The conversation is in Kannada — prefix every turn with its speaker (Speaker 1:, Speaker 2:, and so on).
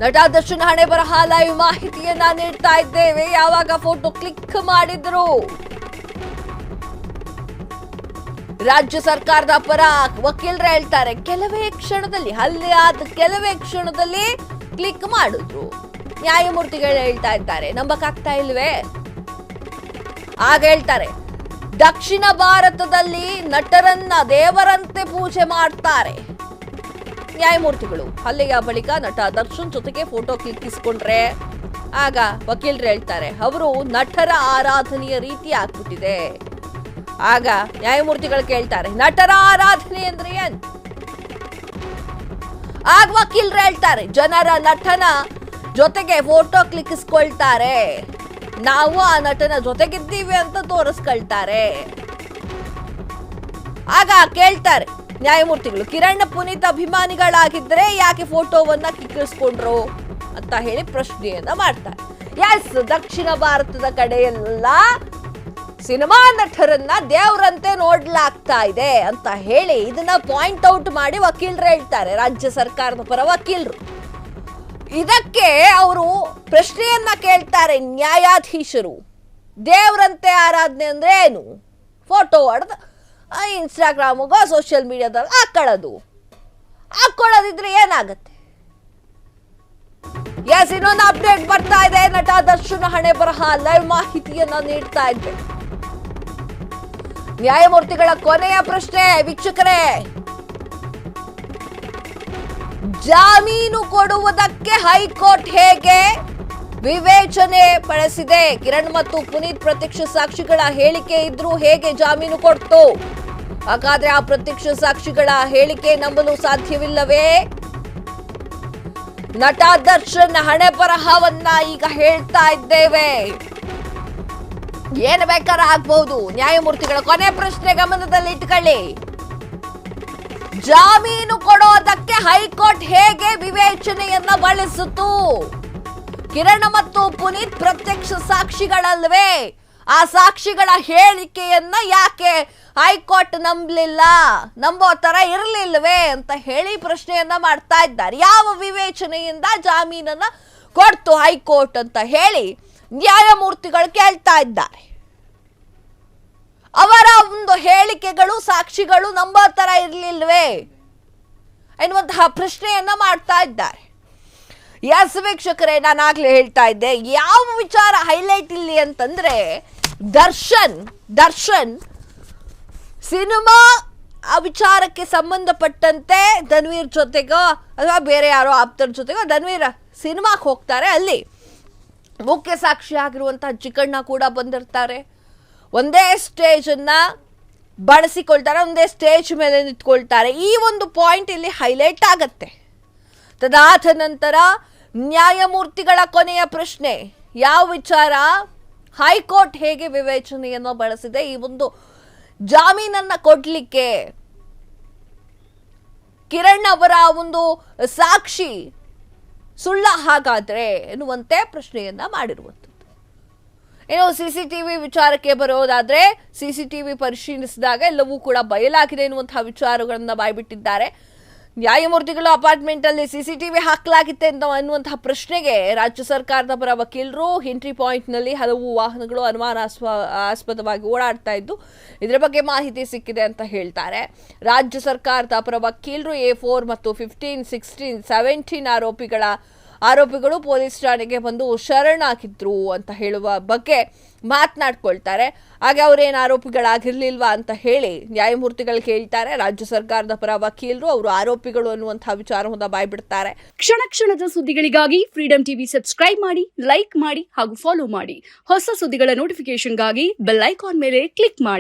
Speaker 1: ನಟ ದರ್ಶನ್ ಹಣೆ ಬರಹ ಲೈವ್ ಮಾಹಿತಿಯನ್ನ ನೀಡ್ತಾ ಇದ್ದೇವೆ. ಯಾವಾಗ ಫೋಟೋ ಕ್ಲಿಕ್ ಮಾಡಿದ್ರು ರಾಜ್ಯ ಸರ್ಕಾರದ ಪರ ವಕೀಲರು ಹೇಳ್ತಾರೆ, ಕೆಲವೇ ಕ್ಷಣದಲ್ಲಿ ಹಲ್ಲೆ ಆದ ಕೆಲವೇ ಕ್ಷಣದಲ್ಲಿ ಕ್ಲಿಕ್ ಮಾಡಿದ್ರು. ನ್ಯಾಯಮೂರ್ತಿಗಳು ಹೇಳ್ತಾ ಇದ್ದಾರೆ, ನಂಬಕ್ಕಾಗ್ತಾ ಇಲ್ವೇ? ಆಗ ಹೇಳ್ತಾರೆ, ದಕ್ಷಿಣ ಭಾರತದಲ್ಲಿ ನಟರನ್ನ ದೇವರಂತೆ ಪೂಜೆ ಮಾಡ್ತಾರೆ. ನ್ಯಾಯಮೂರ್ತಿಗಳು ಹಲ್ಲೆಯ ಬಳಿಕ ನಟ ದರ್ಶನ್ ಜೊತೆಗೆ ಫೋಟೋ ಕ್ಲಿಕ್ಕಿಸಿಕೊಂಡ್ರೆ ಆಗ ವಕೀಲರು ಹೇಳ್ತಾರೆ, ಅವರು ನಟರ ಆರಾಧನೆಯ ರೀತಿ ಆಗ್ಬಿಟ್ಟಿದೆ. ಆಗ ನ್ಯಾಯಮೂರ್ತಿಗಳು ಕೇಳ್ತಾರೆ, ನಟರ ಆರಾಧನೆ ಅಂದ್ರೆ ಏನ್? ಆಗ ವಕೀಲರು ಹೇಳ್ತಾರೆ, ಜನರ ನಟನ ಜೊತೆಗೆ ಫೋಟೋ ಕ್ಲಿಕ್ಕಿಸ್ಕೊಳ್ತಾರೆ, ನಾವು ಆ ನಟನ ಜೊತೆಗಿದ್ದೀವಿ ಅಂತ ತೋರಿಸ್ಕೊಳ್ತಾರೆ. ಆಗ ಕೇಳ್ತಾರೆ ನ್ಯಾಯಮೂರ್ತಿಗಳು, ಕಿರಣ್ ಪುನೀತ್ ಅಭಿಮಾನಿಗಳಾಗಿದ್ರೆ ಯಾಕೆ ಫೋಟೋವನ್ನ ಕ್ಲಿಕ್ಕಿಸ್ಕೊಂಡ್ರು ಅಂತ ಹೇಳಿ ಪ್ರಶ್ನೆಯನ್ನ ಮಾಡ್ತಾರೆ. ಎಸ್, ದಕ್ಷಿಣ ಭಾರತದ ಕಡೆಯೆಲ್ಲ ಸಿನಿಮಾ ನಟರನ್ನ ದೇವರಂತೆ ನೋಡ್ಲಾಗ್ತಾ ಇದೆ ಅಂತ ಹೇಳಿ ಇದನ್ನ ಪಾಯಿಂಟ್ ಔಟ್ ಮಾಡಿ ವಕೀಲರು ಹೇಳ್ತಾರೆ, ರಾಜ್ಯ ಸರ್ಕಾರದ ಪರ ವಕೀಲರು. ಇದಕ್ಕೆ ಅವರು ಪ್ರಶ್ನೆಯನ್ನ ಕೇಳ್ತಾರೆ ನ್ಯಾಯಾಧೀಶರು, ದೇವರಂತೆ ಆರಾಧನೆ ಅಂದ್ರೆ ಏನು? ಫೋಟೋ ಹೊಡೆದು ಇನ್ಸ್ಟಾಗ್ರಾಮ್ಗೋ ಸೋಷಿಯಲ್ ಮೀಡಿಯಾದಲ್ಲಿ ಹಾಕೊಳ್ಳೋದಿದ್ರೆ ಏನಾಗತ್ತೆ? ಎಸ್, ಇನ್ನೊಂದು ಅಪ್ಡೇಟ್ ಬರ್ತಾ ಇದೆ. ನಟ ದರ್ಶನ್ ಹಣೆ ಬರಹ ಲೈವ್ ಮಾಹಿತಿಯನ್ನ ನೀಡ್ತಾ ಇದ್ದೆ. ನ್ಯಾಯಮೂರ್ತಿಗಳ ಕೊನೆಯ ಪ್ರಶ್ನೆ ವೀಕ್ಷಕರೇ, ಜಾಮೀನು ಕೊಡುವುದಕ್ಕೆ ಹೈಕೋರ್ಟ್ ಹೇಗೆ ವಿವೇಚನೆ ಪಡಿಸಿದೆ? ಕಿರಣ್ ಮತ್ತು ಪುನೀತ್ ಪ್ರತ್ಯಕ್ಷ ಸಾಕ್ಷಿಗಳ ಹೇಳಿಕೆ ಇದ್ರೂ ಹೇಗೆ ಜಾಮೀನು ಕೊಡ್ತು? ಹಾಗಾದ್ರೆ ಆ ಪ್ರತ್ಯಕ್ಷ ಸಾಕ್ಷಿಗಳ ಹೇಳಿಕೆ ನಂಬಲು ಸಾಧ್ಯವಿಲ್ಲವೇ? ನಟ ದರ್ಶನ್ ಹಣೆ ಬರಹವನ್ನ ಈಗ ಹೇಳ್ತಾ ಇದ್ದೇವೆ. ಏನು ಬೇಕಾದ್ರೂ ಆಗ್ಬಹುದು. ನ್ಯಾಯಮೂರ್ತಿಗಳ ಕೊನೆ ಪ್ರಶ್ನೆ ಗಮನದಲ್ಲಿ ಇಟ್ಕೊಳ್ಳಿ. ಜಾಮೀನು ಕೊಡೋದಕ್ಕೆ ಹೈಕೋರ್ಟ್ ಹೇಗೆ ವಿವೇಚನೆಯನ್ನ ಬಳಸಿತು? ಕಿರಣ್ ಮತ್ತು ಪುನೀತ್ ಪ್ರತ್ಯಕ್ಷ ಸಾಕ್ಷಿಗಳಲ್ವೇ? ಆ ಸಾಕ್ಷಿಗಳ ಹೇಳಿಕೆಯನ್ನ ಯಾಕೆ ಹೈಕೋರ್ಟ್ ನಂಬೋ ತರ ಇರಲಿಲ್ವೇ ಅಂತ ಹೇಳಿ ಪ್ರಶ್ನೆಯನ್ನ ಮಾಡ್ತಾ ಇದ್ದಾರೆ. ಯಾವ ವಿವೇಚನೆಯಿಂದ ಜಾಮೀನನ್ನ ಕೊಡ್ತು ಹೈಕೋರ್ಟ್ ಅಂತ ಹೇಳಿ ನ್ಯಾಯಮೂರ್ತಿಗಳು ಕೇಳ್ತಾ ಇದ್ದಾರೆ. ಅವರ ಒಂದು ಹೇಳಿಕೆಗಳು ಸಾಕ್ಷಿಗಳು ನಂಬೋ ತರ ಇರಲಿಲ್ವೇ ಎನ್ನುವಂತಹ ಪ್ರಶ್ನೆಯನ್ನ ಮಾಡ್ತಾ ಇದ್ದಾರೆ. ಎಸ್ ವೀಕ್ಷಕರೇ, ನಾನಾಗ್ಲೇ ಹೇಳ್ತಾ ಇದ್ದೆ, ಯಾವ ವಿಚಾರ ಹೈಲೈಟ್ ಇಲ್ಲಿ ಅಂತಂದ್ರೆ ದರ್ಶನ್ ಸಿನಿಮಾ ಆ ವಿಚಾರಕ್ಕೆ ಸಂಬಂಧಪಟ್ಟಂತೆ ಧನ್ವೀರ್ ಜೊತೆಗೋ ಅಥವಾ ಬೇರೆ ಯಾರೋ ಆಪ್ತರ ಜೊತೆಗೋ ಧನ್ವೀರ್ ಸಿನಿಮಾಕ್ಕೆ ಹೋಗ್ತಾರೆ. ಅಲ್ಲಿ ಮುಖ್ಯ ಸಾಕ್ಷಿ ಆಗಿರುವಂತಹ ಚಿಕ್ಕಣ್ಣ ಕೂಡ ಬಂದಿರ್ತಾರೆ. ಒಂದೇ ಸ್ಟೇಜ್ ಅನ್ನ ಬಳಸಿಕೊಳ್ತಾರೆ, ಒಂದೇ ಸ್ಟೇಜ್ ಮೇಲೆ ನಿಂತ್ಕೊಳ್ತಾರೆ. ಈ ಒಂದು ಪಾಯಿಂಟ್ ಇಲ್ಲಿ ಹೈಲೈಟ್ ಆಗತ್ತೆ. ತದಾದ ನಂತರ ನ್ಯಾಯಮೂರ್ತಿಗಳ ಕೊನೆಯ ಪ್ರಶ್ನೆ, ಯಾವ ವಿಚಾರ? ಹೈಕೋರ್ಟ್ ಹೇಗೆ ವಿವೇಚನೆಯನ್ನು ಬಳಸಿದೆ ಈ ಒಂದು ಜಾಮೀನನ್ನ ಕೊಡ್ಲಿಕ್ಕೆ? ಕಿರಣ್ ಅವರ ಒಂದು ಸಾಕ್ಷಿ ಸುಳ್ಳ ಹಾಗಾದ್ರೆ ಎನ್ನುವಂತೆ ಪ್ರಶ್ನೆಯನ್ನ ಮಾಡಿರುವಂಥದ್ದು. ಏನೋ ಸಿಸಿಟಿವಿ ವಿಚಾರಕ್ಕೆ ಬರೋದಾದ್ರೆ ಸಿಸಿಟಿವಿ ಪರಿಶೀಲಿಸಿದಾಗ ಎಲ್ಲವೂ ಕೂಡ ಬಯಲಾಗಿದೆ ಎನ್ನುವಂತಹ ವಿಚಾರಗಳನ್ನ ಬಾಯ್ಬಿಟ್ಟಿದ್ದಾರೆ ನ್ಯಾಯಮೂರ್ತಿಗಳು. ಅಪಾರ್ಟ್ಮೆಂಟ್ ಅಲ್ಲಿ ಸಿಸಿಟಿವಿ ಹಾಕಲಾಗಿತ್ತೆ ಅನ್ನುವಂತಹ ಪ್ರಶ್ನೆಗೆ ರಾಜ್ಯ ಸರ್ಕಾರದ ಪರ ವಕೀಲರು ಎಂಟ್ರಿ ಪಾಯಿಂಟ್ ನಲ್ಲಿ ಹಲವು ವಾಹನಗಳು ಅನುಮಾನಾಸ್ಪದವಾಗಿ ಓಡಾಡ್ತಾ ಇದ್ದು ಇದರ ಬಗ್ಗೆ ಮಾಹಿತಿ ಸಿಕ್ಕಿದೆ ಅಂತ ಹೇಳ್ತಾರೆ. ರಾಜ್ಯ ಸರ್ಕಾರದ ಪರ ವಕೀಲರು A4 ಮತ್ತು 15, 16, 17 ಆರೋಪಿಗಳು ಪೊಲೀಸ್ ಠಾಣೆಗೆ ಬಂದು ಶರಣಾಗಿದ್ರು ಅಂತ ಹೇಳುವ ಬಗ್ಗೆ ಮಾತನಾಡ್ಕೊಳ್ತಾರೆ. ಹಾಗೆ ಅವರೇನು ಆರೋಪಿಗಳಾಗಿರ್ಲಿಲ್ವಾ ಅಂತ ಹೇಳಿ ನ್ಯಾಯಮೂರ್ತಿಗಳು ಕೇಳ್ತಾರೆ. ರಾಜ್ಯ ಸರ್ಕಾರದ ಪರ ವಕೀಲರು ಅವರು ಆರೋಪಿಗಳು ಅನ್ನುವಂತಹ ವಿಚಾರವನ್ನ ಬಾಯ್ಬಿಡ್ತಾರೆ.
Speaker 2: ಕ್ಷಣ ಕ್ಷಣದ ಸುದ್ದಿಗಳಿಗಾಗಿ ಫ್ರೀಡಂ ಟಿವಿ ಸಬ್ಸ್ಕ್ರೈಬ್ ಮಾಡಿ, ಲೈಕ್ ಮಾಡಿ ಹಾಗೂ ಫಾಲೋ ಮಾಡಿ. ಹೊಸ ಸುದ್ದಿಗಳ ನೋಟಿಫಿಕೇಶನ್ಗಾಗಿ ಬೆಲ್ ಐಕಾನ್ ಮೇಲೆ ಕ್ಲಿಕ್ ಮಾಡಿ.